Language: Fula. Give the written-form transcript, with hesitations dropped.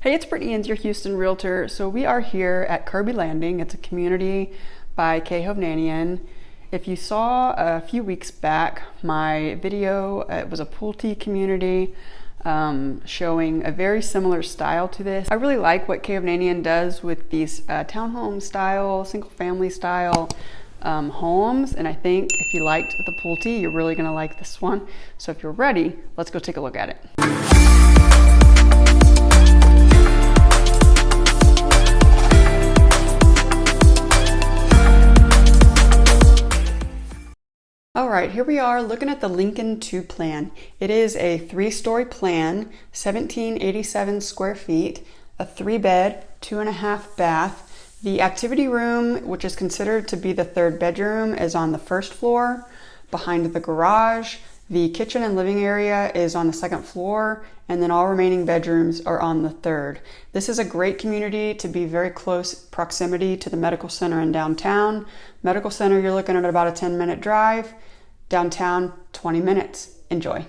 Hey, it's Brittany Inns, your Houston realtor. So we are here at Kirby Landing. It's a community by K Hovnanian. If you saw a few weeks back my video, it was a Pulte community showing a very similar style to this. I really like what K Hovnanian does with these townhome style, single family style homes, and I think if you liked the Pulte, you're really gonna like this one. So if you're ready, let's go take a look at it. All right, here we are looking at the Lincoln 2 plan. It is a 3-story plan, 1787 square feet, a 3-bed, 2.5 bath. The activity room, which is considered to be the 3rd bedroom, is on the 1st floor, behind the garage. The kitchen and living area is on the 2nd floor, and then all remaining bedrooms are on the 3rd. This is a great community to be very close proximity to the medical center in downtown. Medical center, you're looking at about a 10-minute drive. Downtown, 20 minutes. Enjoy.